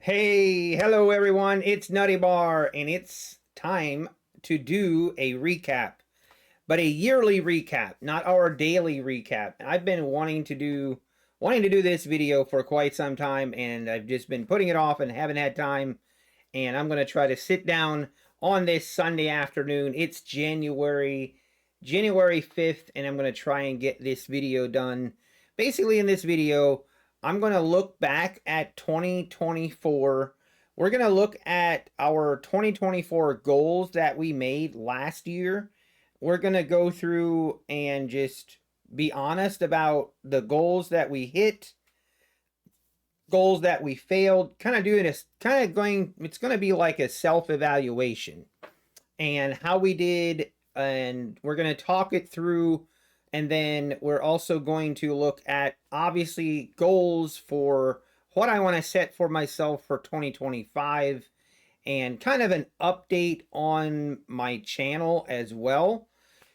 Hello everyone, it's Nutty Bar, and it's time to do a recap, but a yearly recap, not our daily recap. I've been wanting to do this video for quite some time, and I've just been putting it off and haven't had time, and I'm going to try to sit down on this Sunday afternoon. It's January 5th, and I'm going to try and get this video done. Basically, in this video, I'm going to look back at 2024. We're going to look at our 2024 goals that we made last year. We're going to go through and just be honest about the goals that we hit, goals that we failed, kind of doing this, it's going to be like a self-evaluation and how we did, and we're going to talk it through. And then we're also going to look at, obviously, goals for what I want to set for myself for 2025 and kind of an update on my channel as well.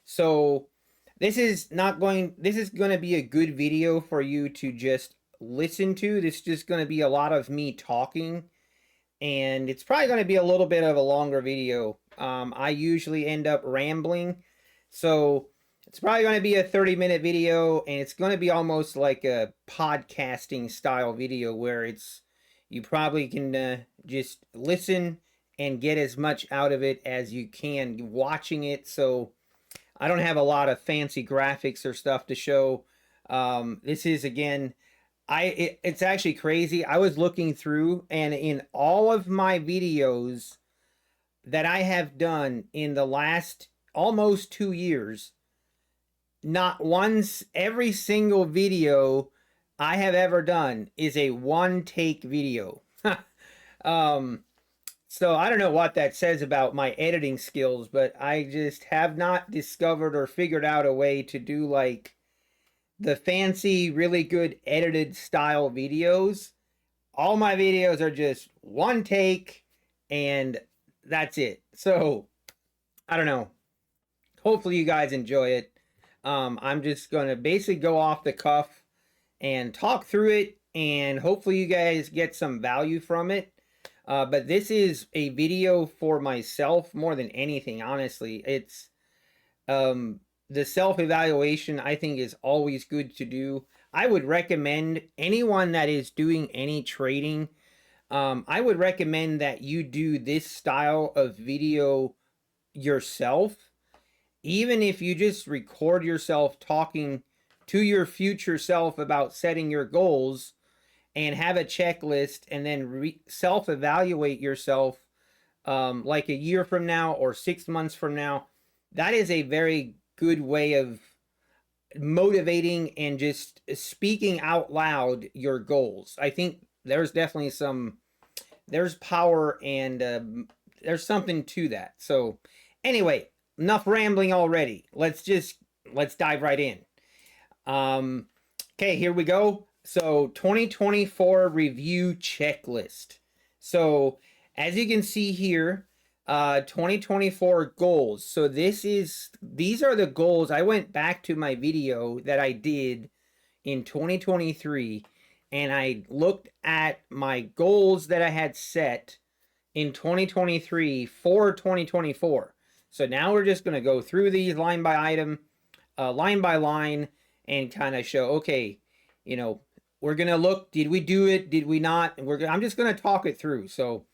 So this is going to be a good video for you to just listen to. This is just going to be a lot of me talking, and it's probably going to be a little bit of a longer video. I usually end up rambling, so it's probably going to be a 30-minute video, and it's going to be almost like a podcasting style video where you probably can just listen and get as much out of it as you can watching it. So I don't have a lot of fancy graphics or stuff to show. This is, again, it's actually crazy. I was looking through, and in all of my videos that I have done in the last almost 2 years, not once, every single video I have ever done is a one-take video. So I don't know what that says about my editing skills, but I just have not discovered or figured out a way to do like the fancy, really good edited style videos. All my videos are just one take, and that's it. So I don't know. Hopefully you guys enjoy it. I'm just going to basically go off the cuff and talk through it, and hopefully you guys get some value from it. But this is a video for myself more than anything, honestly. It's the self-evaluation, I think, is always good to do. I would recommend anyone that is doing any trading, I would recommend that you do this style of video yourself. Even if you just record yourself talking to your future self about setting your goals and have a checklist, and then self-evaluate yourself like a year from now or 6 months from now, that is a very good way of motivating and just speaking out loud your goals. I think there's definitely there's power, and there's something to that. So anyway, enough rambling already. Let's dive right in. Okay, here we go. So 2024 review checklist. So as you can see here, 2024 goals. So these are the goals. I went back to my video that I did in 2023, and I looked at my goals that I had set in 2023 for 2024. So now we're just going to go through these line by line, and kind of show, okay, we're going to look, did we do it? Did we not? I'm just going to talk it through. So,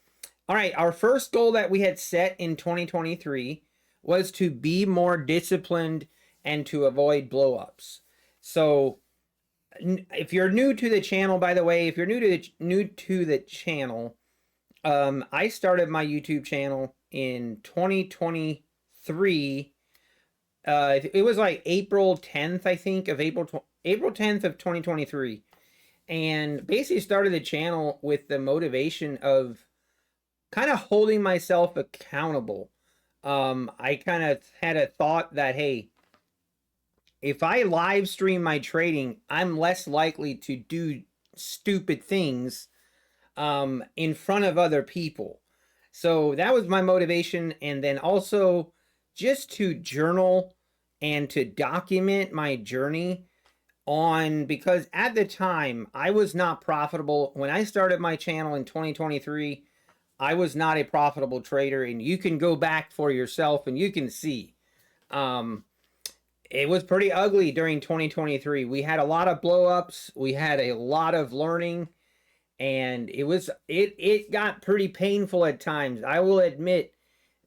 all right, our first goal that we had set in 2023 was to be more disciplined and to avoid blowups. So if you're new to the channel, by the way, if you're new to the channel, I started my YouTube channel in 2023. It was like April 10th, I think, of April 10th of 2023, and basically started the channel with the motivation of kind of holding myself accountable. I kind of had a thought that, hey, if I live stream my trading, I'm less likely to do stupid things in front of other people. So that was my motivation. And then also just to journal and to document my journey because at the time I was not profitable. When I started my channel in 2023, I was not a profitable trader, and you can go back for yourself and you can see. Um, it was pretty ugly during 2023. We had a lot of blowups, we had a lot of learning, and it got pretty painful at times. I will admit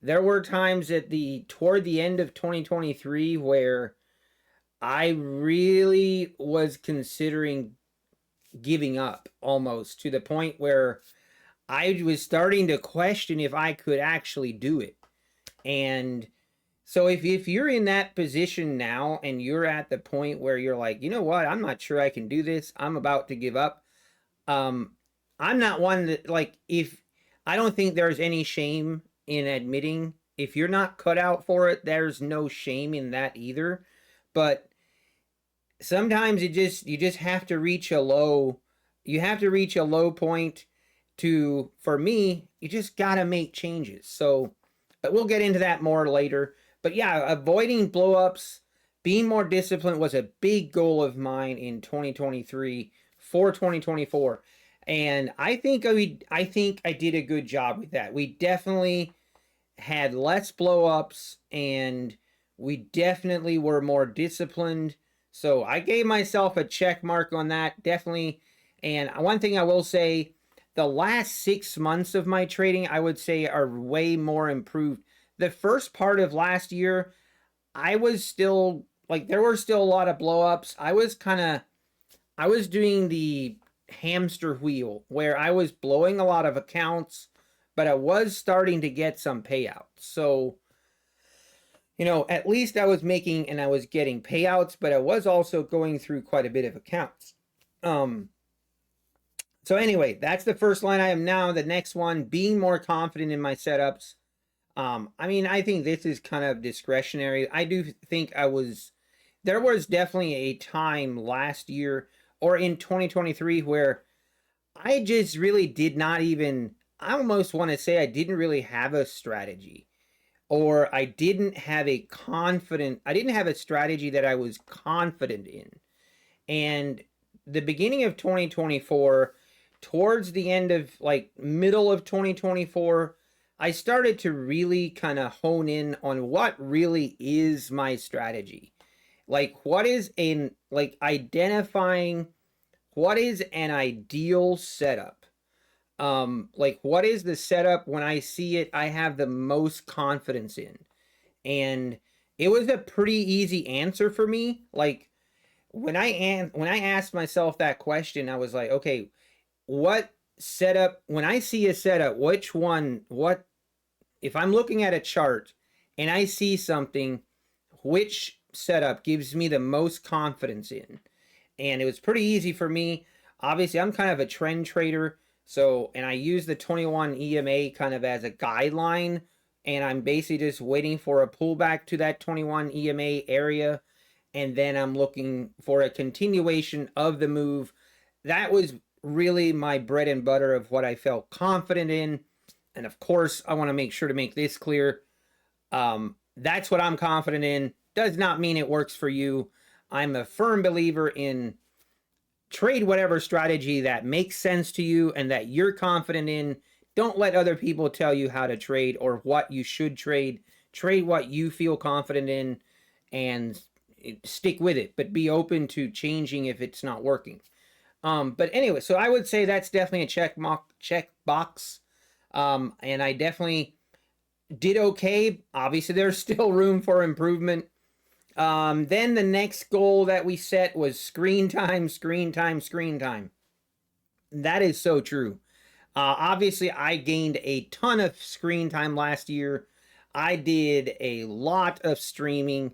there were times at the toward the end of 2023 where I really was considering giving up, almost to the point where I was starting to question if I could actually do it. And so if you're in that position now and you're at the point where you're like, you know what, I'm not sure I can do this, I'm about to give up. Um, I'm not one that, like, if I don't think there's any shame in admitting if you're not cut out for it, there's no shame in that either. But sometimes you just have to reach a low. You have to reach a low point to, for me, you just got to make changes. So, but we'll get into that more later. But yeah, avoiding blowups, being more disciplined was a big goal of mine in 2023 for 2024. And I think I did a good job with that. We definitely had less blowups, and we definitely were more disciplined. So I gave myself a check mark on that, definitely. And one thing I will say, the last 6 months of my trading, I would say, are way more improved. The first part of last year, I was still, like, there were still a lot of blowups. I was doing the hamster wheel where I was blowing a lot of accounts, but I was starting to get some payouts. So, you know, at least I was making and I was getting payouts, but I was also going through quite a bit of accounts. Um, so anyway, that's the first line item. Now the next one, being more confident in my setups. I mean, I think this is kind of discretionary. I do think there was definitely a time last year or in 2023 where I just really did not even, I almost want to say I didn't really have a strategy, or I didn't have a strategy that I was confident in. And the beginning of 2024, towards the end of, like, middle of 2024, I started to really kind of hone in on what really is my strategy. Like, identifying what is an ideal setup. Like, what is the setup when I see it I have the most confidence in? And it was a pretty easy answer for me. Like, when I asked myself that question, I was like, okay, what setup, when I see a setup, what if I'm looking at a chart and I see something, which setup gives me the most confidence in? And it was pretty easy for me. Obviously, I'm kind of a trend trader, so, and I use the 21 EMA kind of as a guideline, and I'm basically just waiting for a pullback to that 21 EMA area, and then I'm looking for a continuation of the move. That was really my bread and butter of what I felt confident in. And of course, I want to make sure to make this clear. That's what I'm confident in. Does not mean it works for you. I'm a firm believer in trade whatever strategy that makes sense to you and that you're confident in. Don't let other people tell you how to trade or what you should trade. Trade what you feel confident in and stick with it, but be open to changing if it's not working. But anyway, so I would say that's definitely a check box. And I definitely did okay. Obviously, there's still room for improvement. Then the next goal that we set was screen time, screen time, screen time. That is so true. Obviously, I gained a ton of screen time last year. I did a lot of streaming.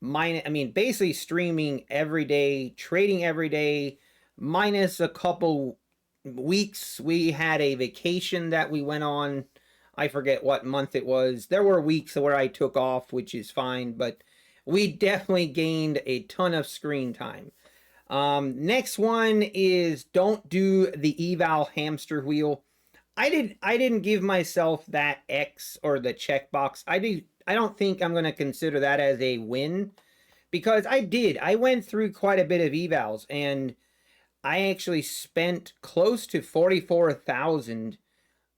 I mean, basically streaming every day, trading every day, minus a couple weeks. We had a vacation that we went on. I forget what month it was. There were weeks where I took off, which is fine, but we definitely gained a ton of screen time. Next one is don't do the eval hamster wheel. I didn't give myself that X or the checkbox. I don't think I'm going to consider that as a win, because I went through quite a bit of evals, and I actually spent close to 44,000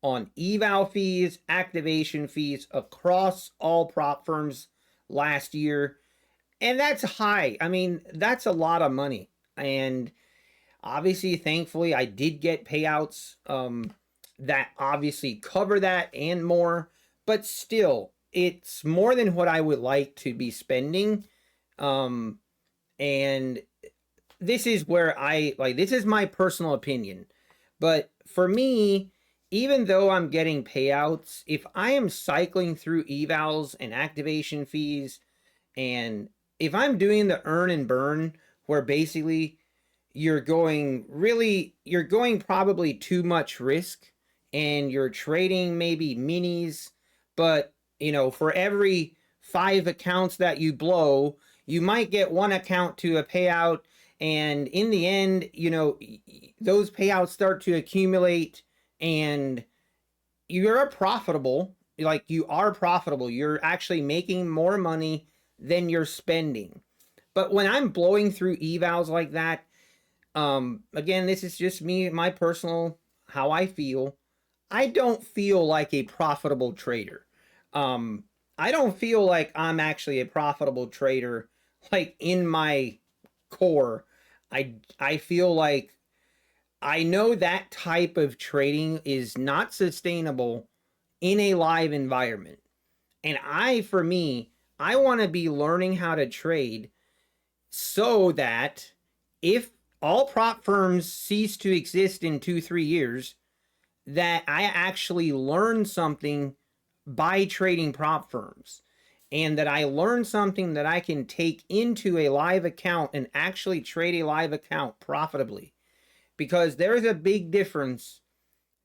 on eval fees, activation fees across all prop firms last year. And that's high. I mean, that's a lot of money. And obviously, thankfully, I did get payouts that obviously cover that and more. But still, it's more than what I would like to be spending. Um, and this is where this is my personal opinion. But for me, even though I'm getting payouts, if I am cycling through evals and activation fees, and if I'm doing the earn and burn, where basically you're going probably too much risk, and you're trading maybe minis, but for every 5 accounts that you blow, you might get one account to a payout, and in the end, those payouts start to accumulate, and you're profitable. Like, you are profitable. You're actually making more money than you're spending. But when I'm blowing through evals like that, again, this is just me, my personal, how I feel. I don't feel like a profitable trader. Um, I don't feel like I'm actually a profitable trader, like in my core. I feel like I know that type of trading is not sustainable in a live environment. And for me, I want to be learning how to trade so that if all prop firms cease to exist in 2-3 years, that I actually learn something by trading prop firms, and that I learn something that I can take into a live account and actually trade a live account profitably. Because there's a big difference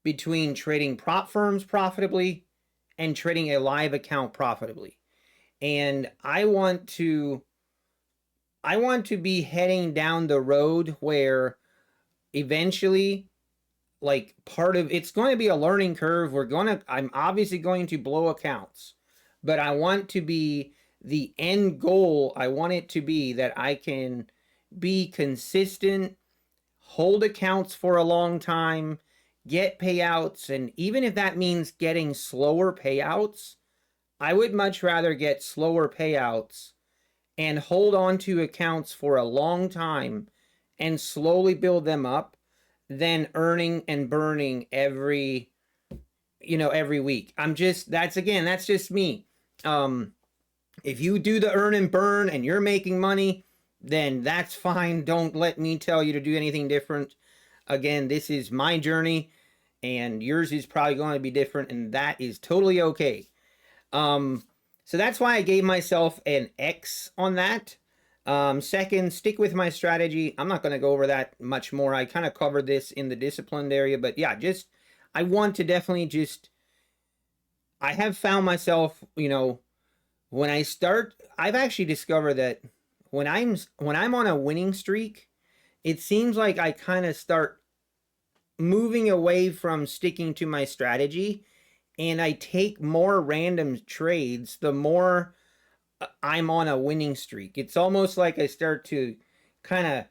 between trading prop firms profitably and trading a live account profitably. And I want to be heading down the road where eventually, like, part of it's going to be a learning curve. I'm obviously going to blow accounts, but I want to be the end goal. I want it to be that I can be consistent, hold accounts for a long time, get payouts, and even if that means getting slower payouts, I would much rather get slower payouts and hold on to accounts for a long time and slowly build them up than earning and burning every week. That's just me. If you do the earn and burn and you're making money, then that's fine. Don't let me tell you to do anything different. Again, this is my journey, and yours is probably going to be different, and that is totally okay. So that's why I gave myself an X on that. Second, stick with my strategy. I'm not going to go over that much more. I kind of covered this in the disciplined area, but yeah, I want to definitely I have found myself, when I've actually discovered that when I'm on a winning streak, it seems like I kind of start moving away from sticking to my strategy, and I take more random trades the more I'm on a winning streak. It's almost like I start to kind of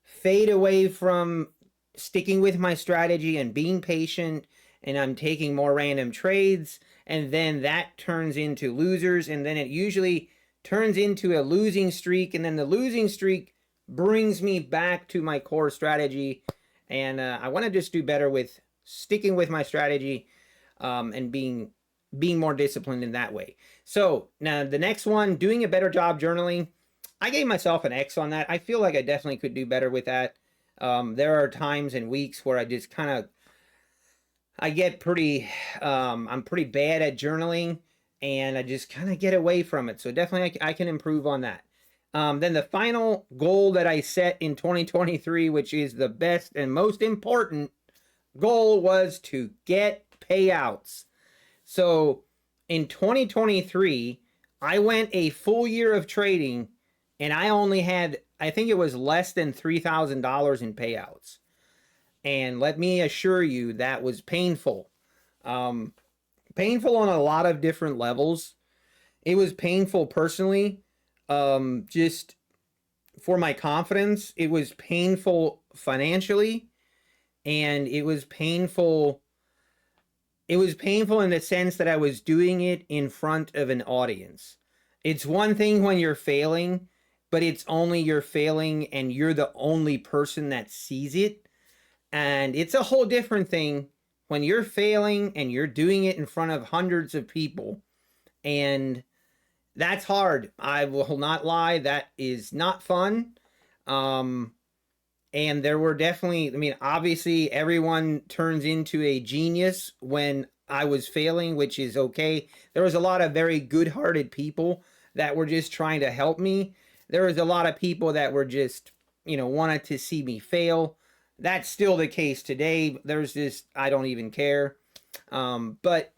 fade away from sticking with my strategy and being patient, and I'm taking more random trades, and then that turns into losers, and then it usually turns into a losing streak, and then the losing streak brings me back to my core strategy. And I want to just do better with sticking with my strategy, and being more disciplined in that way. So now the next one, doing a better job journaling. I gave myself an X on that. I feel like I definitely could do better with that. There are times and weeks where I just kind of, I get pretty, I'm pretty bad at journaling, and I just kind of get away from it. So definitely I can improve on that. Then the final goal that I set in 2023, which is the best and most important goal, was to get payouts. So in 2023, I went a full year of trading, and I only had, I think it was less than $3,000 in payouts. And let me assure you, that was painful. Painful on a lot of different levels. It was painful personally. Just for my confidence. It was painful financially, and it was painful. It was painful in the sense that I was doing it in front of an audience. It's one thing when you're failing, but it's only you're failing and you're the only person that sees it. And it's a whole different thing when you're failing and you're doing it in front of hundreds of people. And that's hard. I will not lie. That is not fun. Um, and there were definitely, I mean, obviously everyone turns into a genius when I was failing, which is okay. There was a lot of very good-hearted people that were just trying to help me. There was a lot of people that were just, wanted to see me fail. That's still the case today. There's this, I don't even care. But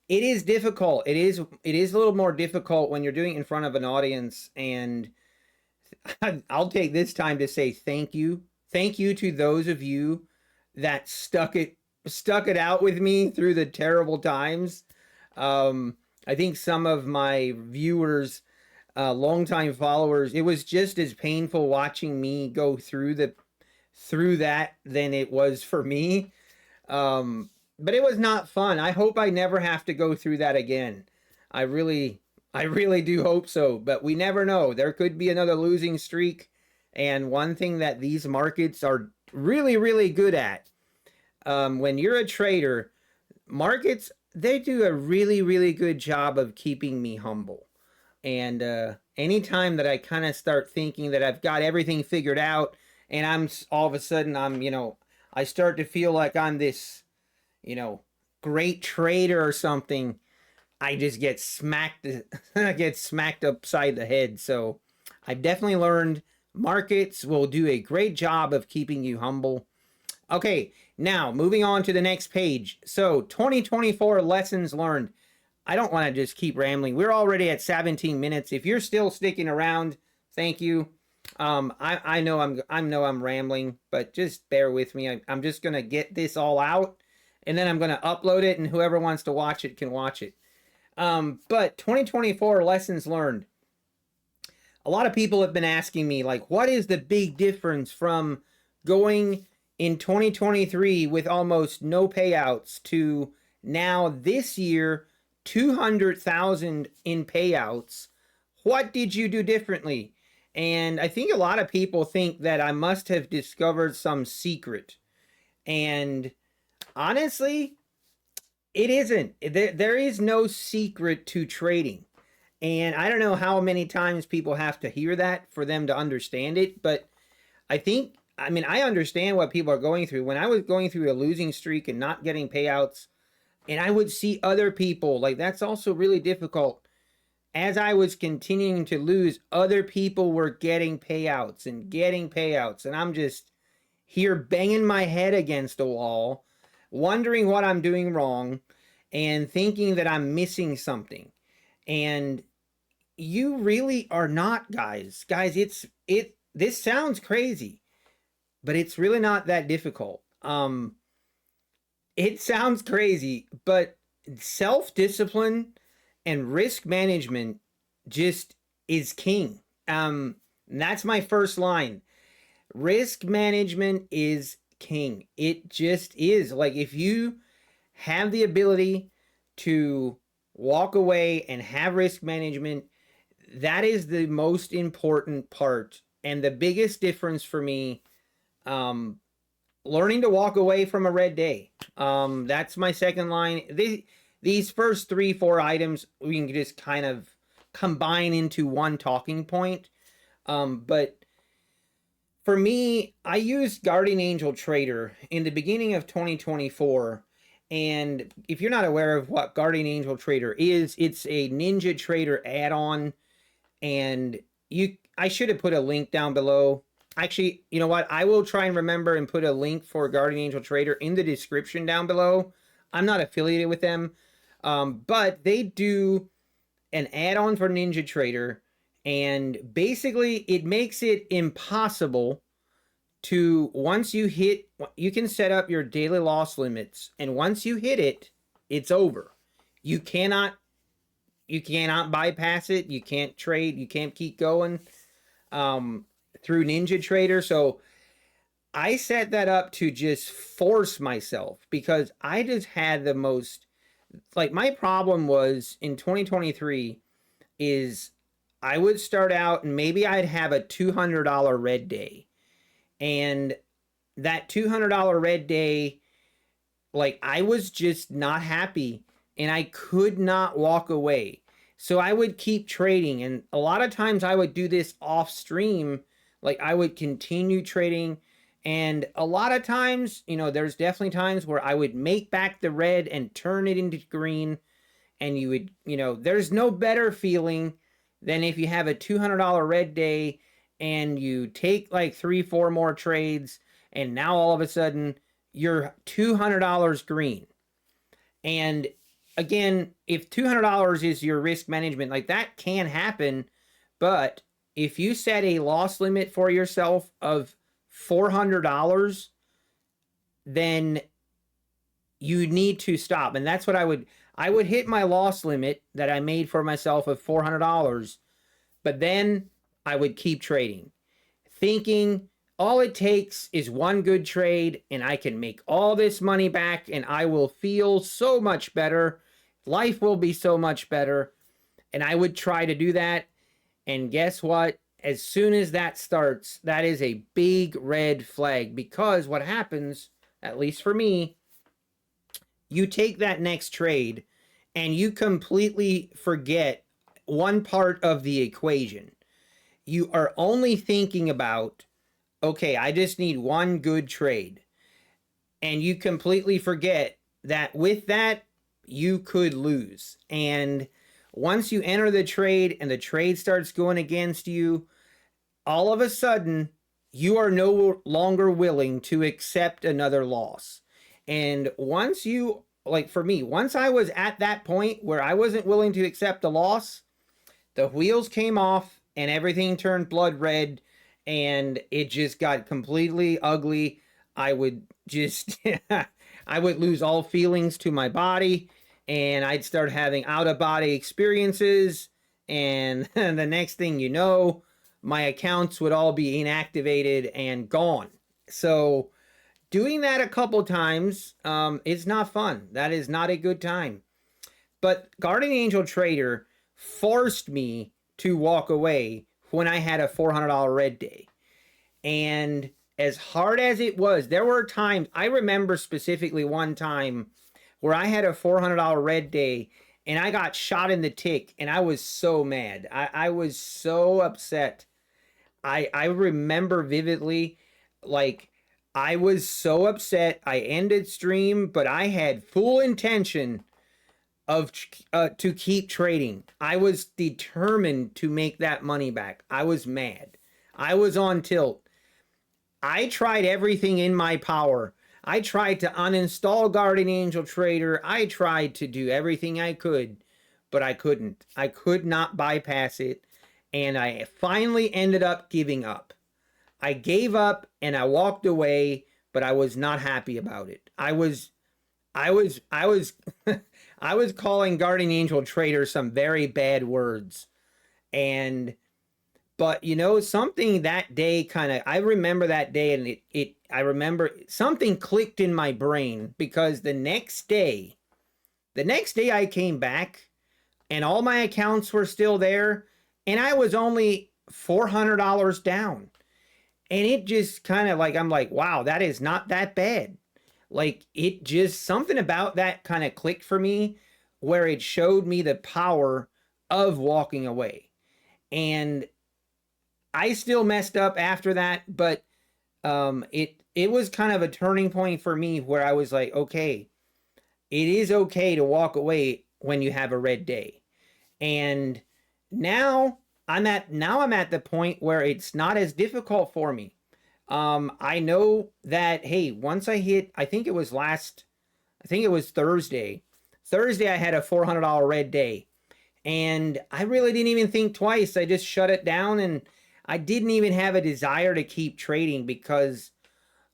it is difficult. It is a little more difficult when you're doing it in front of an audience. And I'll take this time to say thank you. Thank you to those of you that stuck it out with me through the terrible times. I think some of my viewers, longtime followers, it was just as painful watching me go through that than it was for me. But it was not fun. I hope I never have to go through that again. I really, I really do hope so. But we never know. There could be another losing streak. And one thing that these markets are really, really good at, when you're a trader, markets, they do a really, really good job of keeping me humble. And anytime that I kind of start thinking that I've got everything figured out, and I'm all of a sudden I start to feel like I'm this, great trader or something, I just get smacked. I get smacked upside the head. So I've definitely learned markets will do a great job of keeping you humble. Okay, now moving on to the next page. So 2024 lessons learned. I don't want to just keep rambling. We're already at 17 minutes. If you're still sticking around, thank you. I know I'm rambling, but just bear with me. I'm just gonna get this all out, and then I'm gonna upload it, and whoever wants to watch it can watch it. But 2024 lessons learned. A lot of people have been asking me, like, what is the big difference from going in 2023 with almost no payouts to now this year 200,000 in payouts? What did you do differently? And I think a lot of people think that I must have discovered some secret. And honestly, it isn't. There is no secret to trading. And I don't know how many times people have to hear that for them to understand it, but I mean, I understand what people are going through. When I was going through a losing streak and not getting payouts, and I would see other people, like, that's also really difficult. As I was continuing to lose, other people were getting payouts and getting payouts, and I'm just here banging my head against a wall, wondering what I'm doing wrong, and thinking that I'm missing something. And you really are not, guys. Guys, this sounds crazy, but it's really not that difficult. It sounds crazy, but self-discipline and risk management just is king. That's my first line. Risk management is king. It just is. Like, if you have the ability to walk away and have risk management, that is the most important part and the biggest difference for me. Learning to walk away from a red day. That's my second line. These first 3-4 items we can just kind of combine into one talking point. But for me, I used Guardian Angel Trader in the beginning of 2024. And if you're not aware of what Guardian Angel Trader is, it's a Ninja Trader add-on. And I should have put a link down below. Actually, you know what? I will try and remember and put a link for Guardian Angel Trader in the description down below. I'm not affiliated with them, but they do an add-on for Ninja Trader, and basically it makes it impossible to, once you hit, you can set up your daily loss limits, and once you hit it, it's over. You cannot bypass it. You can't trade. You can't keep going. through Ninja Trader. So I set that up to just force myself because I just had the most, like, my problem was in 2023 is I would start out and maybe I'd have a $200 red day. And that $200 red day, like, I was just not happy and I could not walk away. So I would keep trading. And a lot of times I would do this off stream. Like, I would continue trading. And a lot of times, there's definitely times where I would make back the red and turn it into green. And you would, there's no better feeling than if you have a $200 red day and you take like 3, 4 more trades. And now all of a sudden you're $200 green. And again, if $200 is your risk management, like, that can happen. But if you set a loss limit for yourself of $400, then you need to stop. And that's what I would hit my loss limit that I made for myself of $400, but then I would keep trading, thinking all it takes is one good trade and I can make all this money back and I will feel so much better. Life will be so much better. And I would try to do that. And guess what? As soon as that starts, that is a big red flag, because what happens, at least for me, you take that next trade and you completely forget one part of the equation. You are only thinking about, okay, I just need one good trade. And you completely forget that with that, you could lose. And once you enter the trade and the trade starts going against you, all of a sudden, you are no longer willing to accept another loss. And once you, like, for me, once I was at that point where I wasn't willing to accept a loss, the wheels came off and everything turned blood red and it just got completely ugly. I would just, I would lose all feelings to my body and I'd start having out of body experiences. And the next thing you know, my accounts would all be inactivated and gone. So doing that a couple times is not fun. That is not a good time. But Guardian Angel Trader forced me to walk away when I had a $400 red day. And as hard as it was, there were times, I remember specifically one time where I had a $400 red day and I got shot in the tick and I was so mad. I was so upset. I remember vividly, like, I was so upset. I ended stream, but I had full intention of to keep trading. I was determined to make that money back. I was mad. I was on tilt. I tried everything in my power. I tried to uninstall Guardian Angel Trader. I tried to do everything I could, but I couldn't. I could not bypass it. And I finally ended up giving up. I gave up and I walked away, but I was not happy about it. I was I was calling Guardian Angel Trader some very bad words. And but something that day kind of, I remember that day, and I remember something clicked in my brain, because the next day I came back and all my accounts were still there and I was only $400 down. And it just kind of, like, I'm like, wow, that is not that bad. Like, it just, something about that kind of clicked for me, where it showed me the power of walking away. And I still messed up after that, but it was kind of a turning point for me, where I was like, okay, it is okay to walk away when you have a red day. And now I'm at the point where it's not as difficult for me. I know that, hey, once I hit, I think it was Thursday. Thursday I had a $400 red day, and I really didn't even think twice. I just shut it down, and I didn't even have a desire to keep trading, because,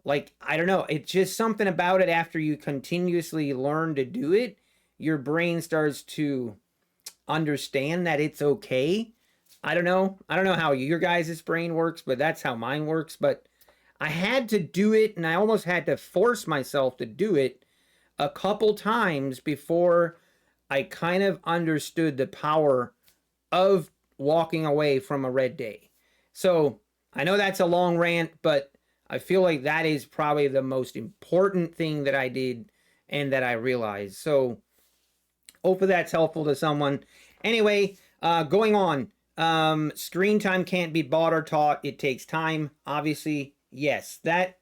like, I don't know, it's just something about it. After you continuously learn to do it, your brain starts to understand that it's okay. I don't know. I don't know how your guys' brain works, but that's how mine works. But I had to do it, and I almost had to force myself to do it a couple times before I kind of understood the power of walking away from a red day. So I know that's a long rant, but I feel like that is probably the most important thing that I did and that I realized. So hopefully that's helpful to someone. Anyway, going on. Screen time can't be bought or taught. It takes time. Obviously, yes. That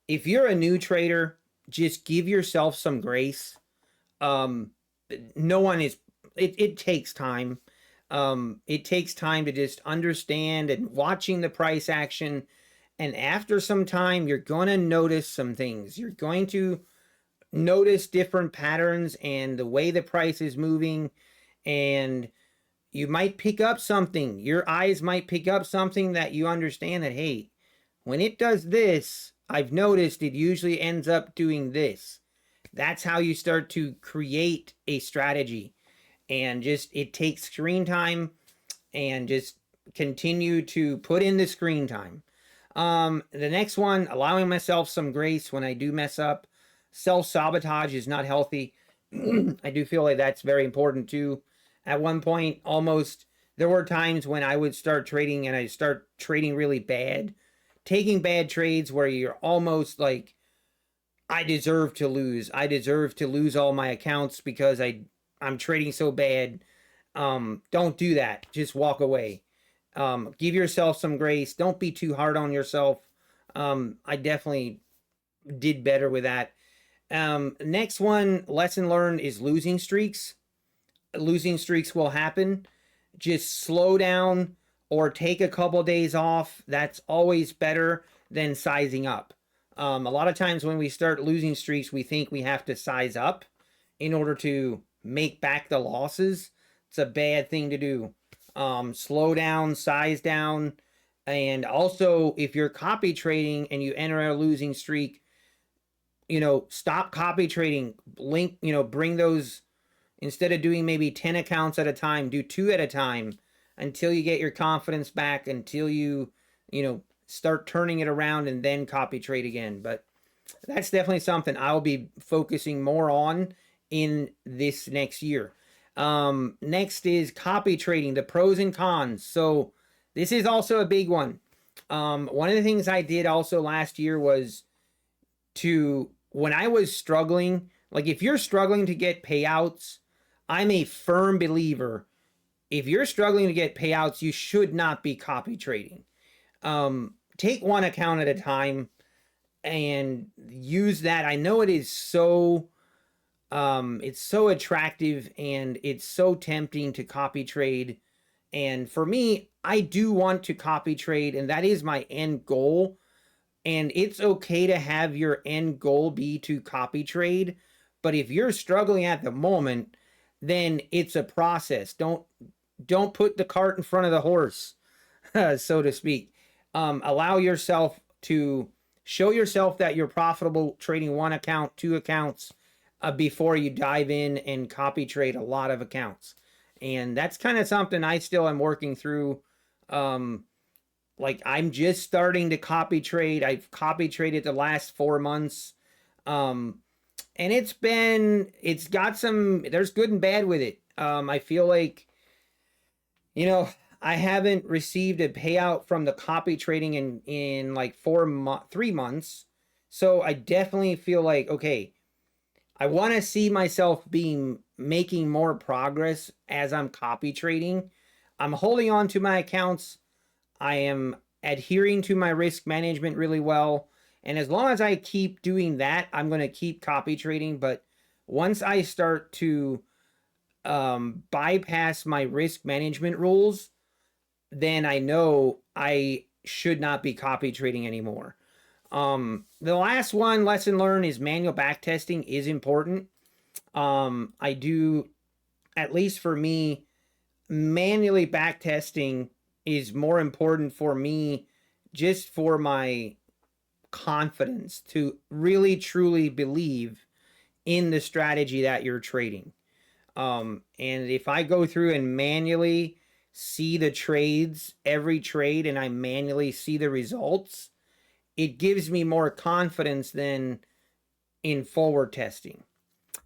if you're a new trader, just give yourself some grace. Um, no one is. It takes time. It takes time to just understand and watching the price action. And after some time, you're going to notice some things. You're going to notice different patterns and the way the price is moving. And you might pick up something. Your eyes might pick up something that you understand that, hey, when it does this, I've noticed it usually ends up doing this. That's how you start to create a strategy. And just it takes screen time and just continue to put in the screen time. The next one, allowing myself some grace when I do mess up. Self-sabotage is not healthy. I do feel like that's very important too. At one point, almost, there were times when I would start trading and I start trading really bad. Taking bad trades where you're almost like, I deserve to lose. I deserve to lose all my accounts because I'm trading so bad. Don't do that. Just walk away. Give yourself some grace. Don't be too hard on yourself. I definitely did better with that. Next one, lesson learned is losing streaks. Losing streaks will happen. Just slow down or take a couple days off. That's always better than sizing up. A lot of times when we start losing streaks, we think we have to size up in order to make back the losses. It's a bad thing to do. Slow down, size down, and also if you're copy trading and you enter a losing streak, stop copy trading. Bring those, instead of doing maybe 10 accounts at a time, do 2 at a time until you get your confidence back, until you start turning it around and then copy trade again. But that's definitely something I'll be focusing more on in this next year. Next is copy trading, the pros and cons. So this is also a big one. One of the things I did also last year was when I was struggling, like if you're struggling to get payouts, I'm a firm believer. If you're struggling to get payouts, you should not be copy trading. Take one account at a time and use that. I know it is so it's so attractive and it's so tempting to copy trade. And for me, I do want to copy trade, and that is my end goal. And it's okay to have your end goal be to copy trade. But if you're struggling at the moment, then it's a process. Don't put the cart in front of the horse, so to speak. Allow yourself to show yourself that you're profitable trading one account, 2 accounts, before you dive in and copy trade a lot of accounts. And that's kind of something I still am working through. Like I'm just starting to copy trade. I've copy traded the last 4 months. And there's good and bad with it. I feel like, I haven't received a payout from the copy trading in like 3 months. So I definitely feel like, okay, I want to see myself making more progress as I'm copy trading. I'm holding on to my accounts. I am adhering to my risk management really well. And as long as I keep doing that, I'm going to keep copy trading. But once I start to bypass my risk management rules, then I know I should not be copy trading anymore. The last one, lesson learned, is manual backtesting is important. I do, at least for me, manually backtesting is more important for me just for my confidence to really truly believe in the strategy that you're trading. And if I go through and manually see the trades, every trade, and I manually see the results, it gives me more confidence than in forward testing.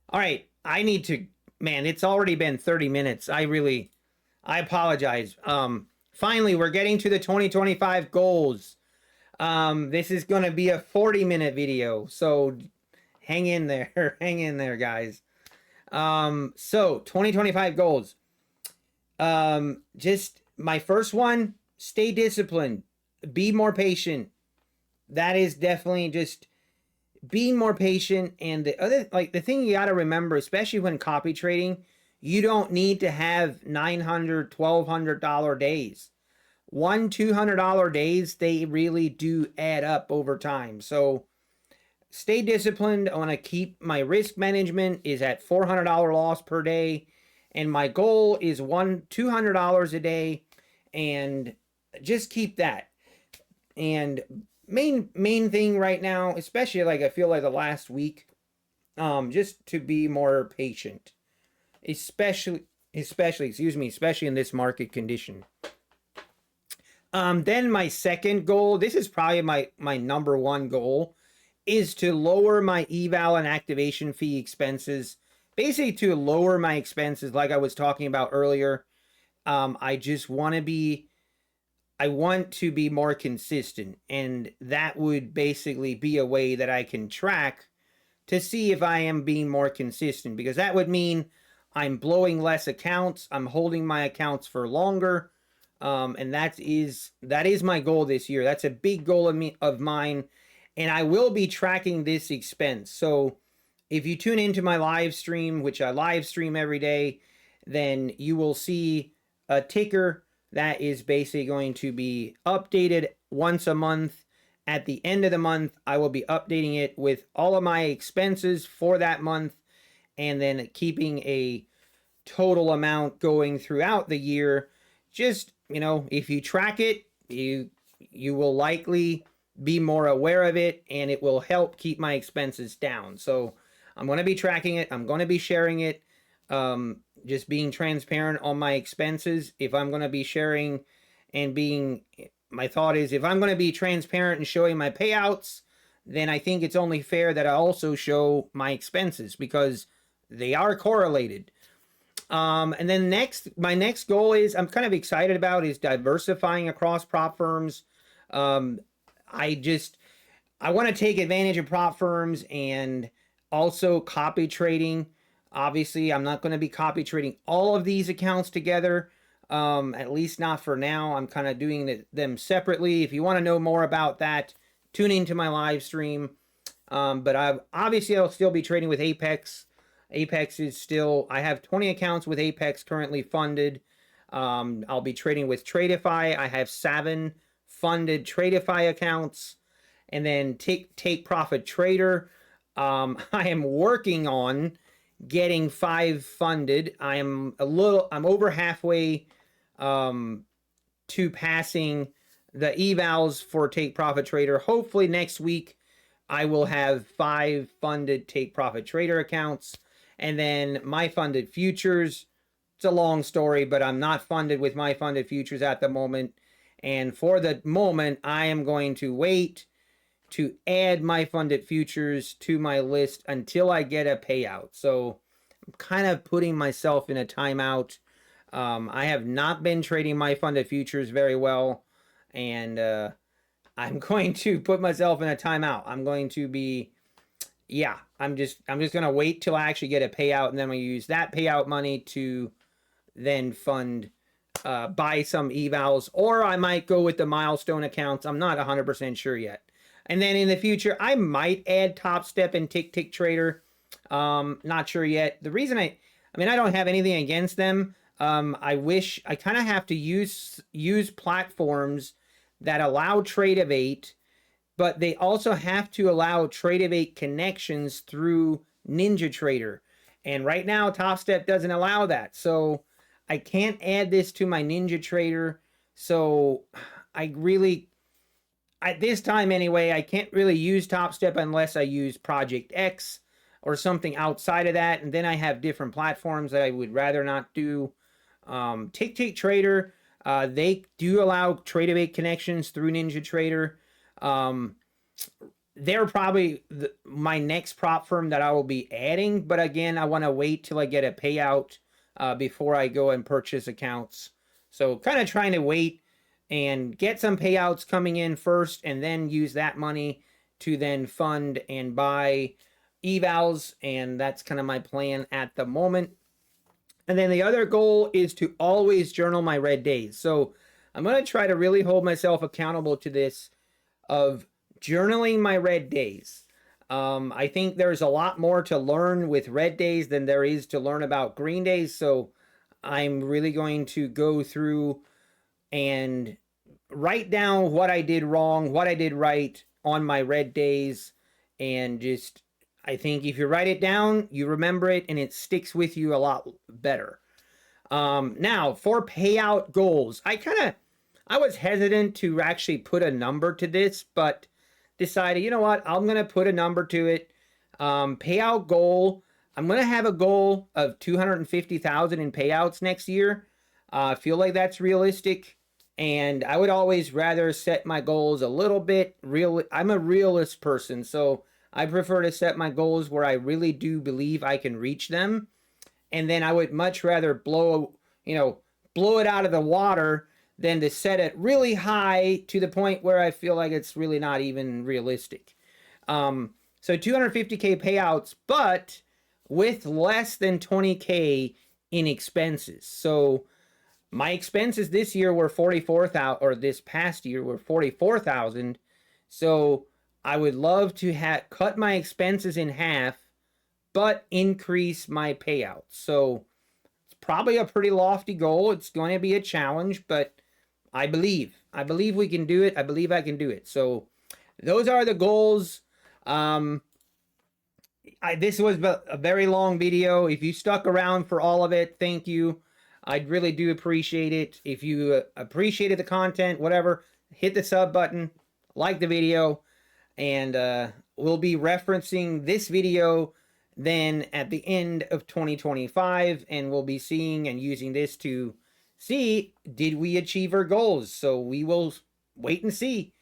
All right, I need to, man, it's already been 30 minutes. I apologize. Finally, we're getting to the 2025 goals. This is going to be a 40-minute video, so hang in there. Hang in there, guys. So 2025 goals. Just my first one, stay disciplined, be more patient. That is definitely just being more patient. And the other, like, the thing you got to remember, especially when copy trading, you don't need to have $900, $1,200 days. $200 days, they really do add up over time. So stay disciplined. I want to keep my risk management is at $400 loss per day, and my goal is $200 a day, and just keep that. And main thing right now, especially like I feel like the last week, just to be more patient, especially in this market condition. Then my second goal, this is probably my number one goal, is to lower my eval and activation fee expenses. Basically to lower my expenses like I was talking about earlier. I want to be more consistent, and that would basically be a way that I can track to see if I am being more consistent, because that would mean I'm blowing less accounts, I'm holding my accounts for longer, and that is my goal this year. That's a big goal of mine, and I will be tracking this expense. So if you tune into my live stream, which I live stream every day, then you will see a ticker that is basically going to be updated once a month. At the end of the month, I will be updating it with all of my expenses for that month, and then keeping a total amount going throughout the year. Just, if you track it, you will likely be more aware of it, and it will help keep my expenses down. So I'm going to be tracking it. I'm going to be sharing it. Just being transparent on my expenses. If I'm going to be sharing and my thought is, if I'm going to be transparent and showing my payouts, then I think it's only fair that I also show my expenses, because they are correlated. And then my next goal is, I'm kind of excited about, is diversifying across prop firms. I want to take advantage of prop firms and also copy trading. Obviously, I'm not going to be copy trading all of these accounts together, at least not for now. I'm kind of doing them separately. If you want to know more about that, tune into my live stream. But I'll still be trading with Apex. Apex is still, I have 20 accounts with Apex currently funded. I'll be trading with Tradeify. I have 7 funded Tradeify accounts. And then Take Profit Trader. I am working on getting 5 funded. I'm over halfway to passing the evals for Take Profit Trader. Hopefully next week I will have 5 funded Take Profit Trader accounts. And then my funded futures, it's a long story, but I'm not funded with my funded futures at the moment. And for the moment, I am going to wait to add my funded futures to my list until I get a payout. So I'm kind of putting myself in a timeout. I have not been trading my funded futures very well, and I'm going to put myself in a timeout. I'm going to be, I'm just going to wait till I actually get a payout, and then we use that payout money to then fund, buy some evals, or I might go with the milestone accounts. I'm not 100% sure yet. And then in the future, I might add Top Step and Tick Trader. Not sure yet. The reason I don't have anything against them. I kind of have to use platforms that allow Tradeivate, but they also have to allow Tradeivate connections through NinjaTrader. And right now, Top Step doesn't allow that. So I can't add this to my NinjaTrader. So at this time anyway, I can't really use Top Step unless I use Project X or something outside of that. And then I have different platforms that I would rather not do. Tick Trader, they do allow Tradeovate connections through Ninja Trader. They're probably my next prop firm that I will be adding, but again, I want to wait till I get a payout before I go and purchase accounts. So kind of trying to wait and get some payouts coming in first, and then use that money to then fund and buy evals, and that's kind of my plan at the moment. And then the other goal is to always journal my red days. So I'm going to try to really hold myself accountable to this of journaling my red days. I think there's a lot more to learn with red days than there is to learn about green days. So I'm really going to go through and write down what I did wrong, what I did right on my red days. And just, I think if you write it down, you remember it and it sticks with you a lot better. Now, for payout goals, I was hesitant to actually put a number to this, but decided, you know what, I'm going to put a number to it. Payout goal, I'm going to have a goal of 250,000 in payouts next year. I feel like that's realistic, and I would always rather set my goals a little bit real. I'm a realist person, so I prefer to set my goals where I really do believe I can reach them, and then I would much rather blow it out of the water than to set it really high to the point where I feel like it's really not even realistic. So 250K payouts, but with less than 20K in expenses. So my expenses this year were 44,000, or this past year were 44,000. So I would love to cut my expenses in half, but increase my payouts. So it's probably a pretty lofty goal. It's going to be a challenge, but I believe we can do it. I believe I can do it. So those are the goals. This was a very long video. If you stuck around for all of it, thank you. I really do appreciate it. If you appreciated the content, whatever, hit the sub button, like the video, and we'll be referencing this video then at the end of 2025, and we'll be seeing and using this to see, did we achieve our goals? So we will wait and see.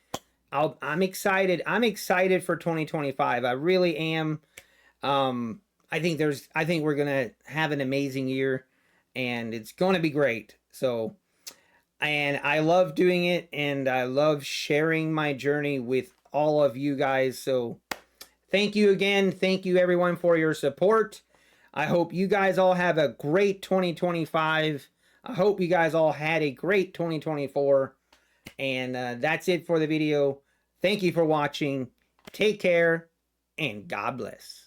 I'm excited. I'm excited for 2025. I really am. I think we're gonna have an amazing year, and it's gonna be great. So, and I love doing it, and I love sharing my journey with all of you guys. So thank you again. Thank you everyone for your support. I hope you guys all have a great 2025. I hope you guys all had a great 2024. And that's it for the video. Thank you for watching. Take care, and God bless.